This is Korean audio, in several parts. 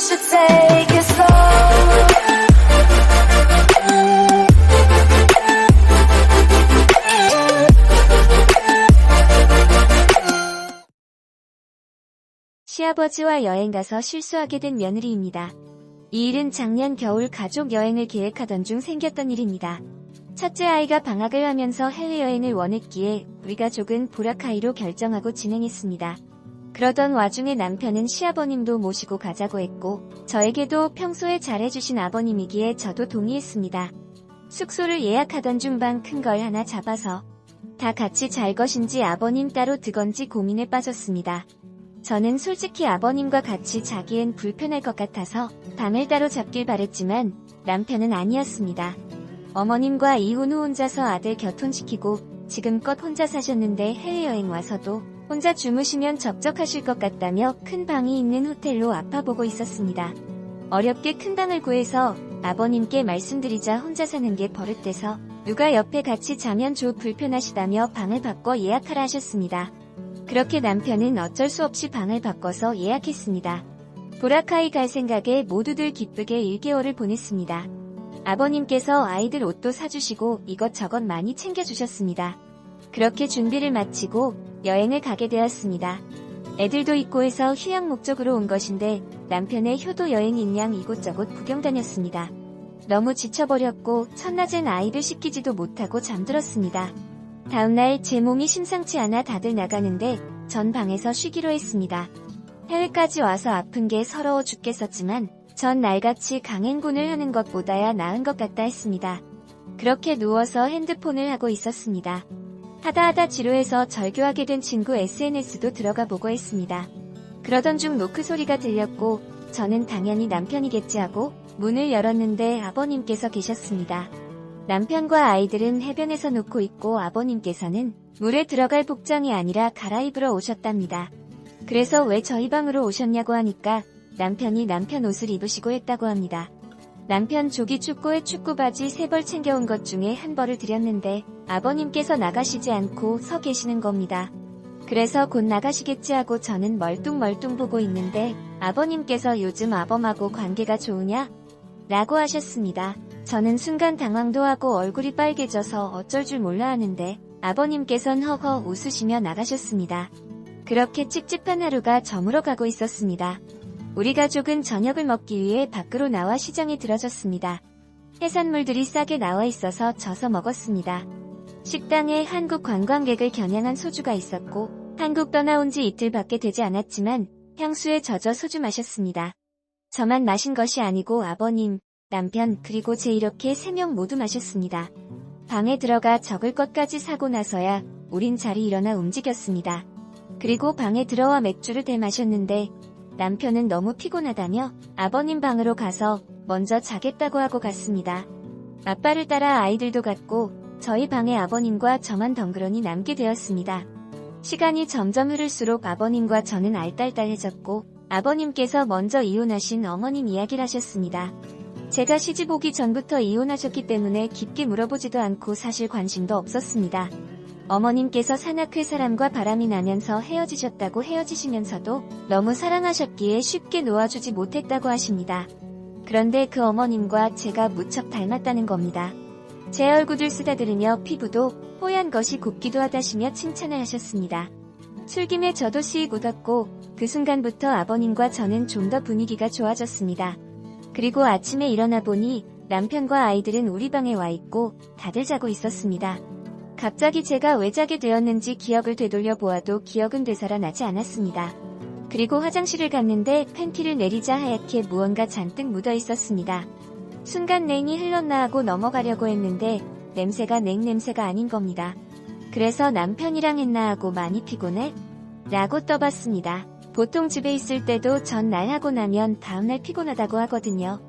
should take it slow. 시아버지와 여행가서 실수하게 된 며느리입니다. 이 일은 작년 겨울 가족 여행을 계획하던 중 생겼던 일입니다. 첫째 아이가 방학을 하면서 해외여행을 원했기에 우리 가족은 보라카이로 결정하고 진행했습니다. 그러던 와중에 남편은 시아버님도 모시고 가자고 했고 저에게도 평소에 잘해주신 아버님이기에 저도 동의했습니다. 숙소를 예약하던 중 방 큰 걸 하나 잡아서 다 같이 잘 것인지 아버님 따로 드건지 고민에 빠졌습니다. 저는 솔직히 아버님과 같이 자기엔 불편할 것 같아서 방을 따로 잡길 바랬지만 남편은 아니었습니다. 어머님과 이혼 후 혼자서 아들 결혼시키고 지금껏 혼자 사셨는데 해외여행 와서도 혼자 주무시면 적적하실 것 같다며 큰 방이 있는 호텔로 아파보고 있었습니다. 어렵게 큰 방을 구해서 아버님께 말씀드리자 혼자 사는 게 버릇돼서 누가 옆에 같이 자면 불편하시다며 방을 바꿔 예약하라 하셨습니다. 그렇게 남편은 어쩔 수 없이 방을 바꿔서 예약했습니다. 보라카이 갈 생각에 모두들 기쁘게 1개월을 보냈습니다. 아버님께서 아이들 옷도 사주시고 이것저것 많이 챙겨주셨습니다. 그렇게 준비를 마치고 여행을 가게 되었습니다. 애들도 있고 해서 휴양 목적으로 온 것인데 남편의 효도 여행인 양 이곳저곳 구경 다녔습니다. 너무 지쳐버렸고 첫낮엔 아이를 씻기지도 못하고 잠들었습니다. 다음날 제 몸이 심상치 않아 다들 나가는데 전 방에서 쉬기로 했습니다. 해외까지 와서 아픈 게 서러워 죽겠었지만 전 날같이 강행군을 하는 것보다야 나은 것 같다 했습니다. 그렇게 누워서 핸드폰을 하고 있었습니다. 하다 지루해서 절교하게 된 친구 SNS도 들어가 보고 했습니다. 그러던 중 노크 소리가 들렸고 저는 당연히 남편이겠지 하고 문을 열었는데 아버님께서 계셨습니다. 남편과 아이들은 해변에서 놓고 있고 아버님께서는 물에 들어갈 복장이 아니라 갈아입으러 오셨답니다. 그래서 왜 저희 방으로 오셨냐고 하니까 남편이 남편 옷을 입으시고 했다고 합니다. 남편 조기 축구에 축구바지 3벌 챙겨온 것 중에 한 벌을 드렸는데 아버님께서 나가시지 않고 서 계시는 겁니다. 그래서 곧 나가시겠지 하고 저는 멀뚱멀뚱 보고 있는데 아버님께서 요즘 아범하고 관계가 좋으냐? 라고 하셨습니다. 저는 순간 당황도 하고 얼굴이 빨개져서 어쩔 줄 몰라 하는데 아버님께선 허허 웃으시며 나가셨습니다. 그렇게 찝찝한 하루가 저물어 가고 있었습니다. 우리 가족은 저녁을 먹기 위해 밖으로 나와 시장에 들어섰습니다. 해산물들이 싸게 나와 있어서 져서 먹었습니다. 식당에 한국 관광객을 겨냥한 소주가 있었고 한국 떠나온 지 이틀밖에 되지 않았지만 향수에 젖어 소주 마셨습니다. 저만 마신 것이 아니고 아버님, 남편 그리고 제 이렇게 3명 모두 마셨습니다. 방에 들어가 적을 것까지 사고 나서야 우린 자리 일어나 움직였습니다. 그리고 방에 들어와 맥주를 대마셨는데 남편은 너무 피곤하다며 아버님 방으로 가서 먼저 자겠다고 하고 갔습니다. 아빠를 따라 아이들도 갔고 저희 방에 아버님과 저만 덩그러니 남게 되었습니다. 시간이 점점 흐를수록 아버님과 저는 알딸딸해졌고 아버님께서 먼저 이혼하신 어머님 이야기를 하셨습니다. 제가 시집 오기 전부터 이혼하셨기 때문에 깊게 물어보지도 않고 사실 관심도 없었습니다. 어머님께서 산악회 사람과 바람이 나면서 헤어지셨다고 헤어지시면서도 너무 사랑하셨기에 쉽게 놓아주지 못했다고 하십니다. 그런데 그 어머님과 제가 무척 닮았다는 겁니다. 제 얼굴을 쓰다들으며 피부도 뽀얀 것이 곱기도 하다시며 칭찬을 하셨습니다. 술김에 저도 시익 웃었고 그 순간부터 아버님과 저는 좀 더 분위기가 좋아졌습니다. 그리고 아침에 일어나 보니 남편과 아이들은 우리 방에 와 있고 다들 자고 있었습니다. 갑자기 제가 왜 자게 되었는지 기억을 되돌려 보아도 기억은 되살아나지 않았습니다. 그리고 화장실을 갔는데 팬티를 내리자 하얗게 무언가 잔뜩 묻어 있었습니다. 순간 냉이 흘렀나 하고 넘어가려고 했는데 냄새가 냉 냄새가 아닌 겁니다. 그래서 남편이랑 했나 하고 많이 피곤해? 라고 떠봤습니다. 보통 집에 있을 때도 전날 하고 나면 다음날 피곤하다고 하거든요.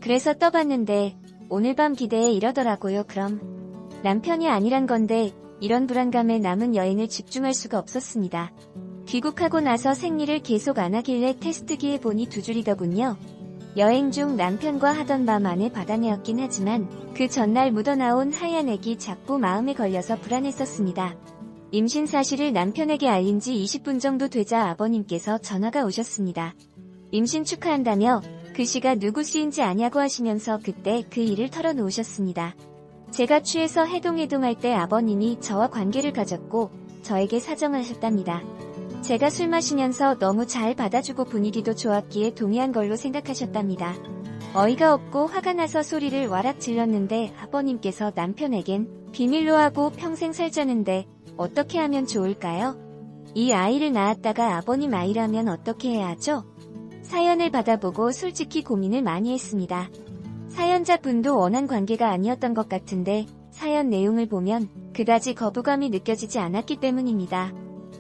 그래서 떠봤는데 오늘 밤 기대해 이러더라고요. 그럼 남편이 아니란 건데 이런 불안감에 남은 여행을 집중할 수가 없었습니다. 귀국하고 나서 생리를 계속 안 하길래 테스트기 해보니 2줄이더군요. 여행 중 남편과 하던 밤 안에 받아내었긴 하지만 그 전날 묻어나온 하얀 액이 자꾸 마음에 걸려서 불안했었습니다. 임신 사실을 남편에게 알린 지 20분 정도 되자 아버님께서 전화가 오셨습니다. 임신 축하한다며 글씨가 누구 쓰인지 아냐고 하시면서 그때 그 일을 털어놓으셨습니다. 제가 취해서 해동할 때 아버님이 저와 관계를 가졌고 저에게 사정하셨답니다. 제가 술 마시면서 너무 잘 받아주고 분위기도 좋았기에 동의한 걸로 생각하셨답니다. 어이가 없고 화가 나서 소리를 와락 질렀는데 아버님께서 남편에겐 비밀로 하고 평생 살자는데 어떻게 하면 좋을까요? 이 아이를 낳았다가 아버님 아이라면 어떻게 해야 하죠? 사연을 받아보고 솔직히 고민을 많이 했습니다. 사연자분도 원한 관계가 아니었던 것 같은데 사연 내용을 보면 그다지 거부감이 느껴지지 않았기 때문입니다.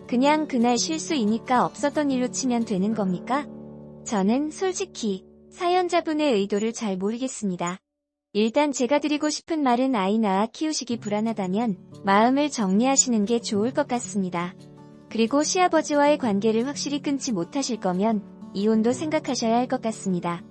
그냥 그날 실수이니까 없었던 일로 치면 되는 겁니까? 저는 솔직히 사연자분의 의도를 잘 모르겠습니다. 일단 제가 드리고 싶은 말은 아이 낳아 키우시기 불안하다면 마음을 정리하시는 게 좋을 것 같습니다. 그리고 시아버지와의 관계를 확실히 끊지 못하실 거면 이혼도 생각하셔야 할 것 같습니다.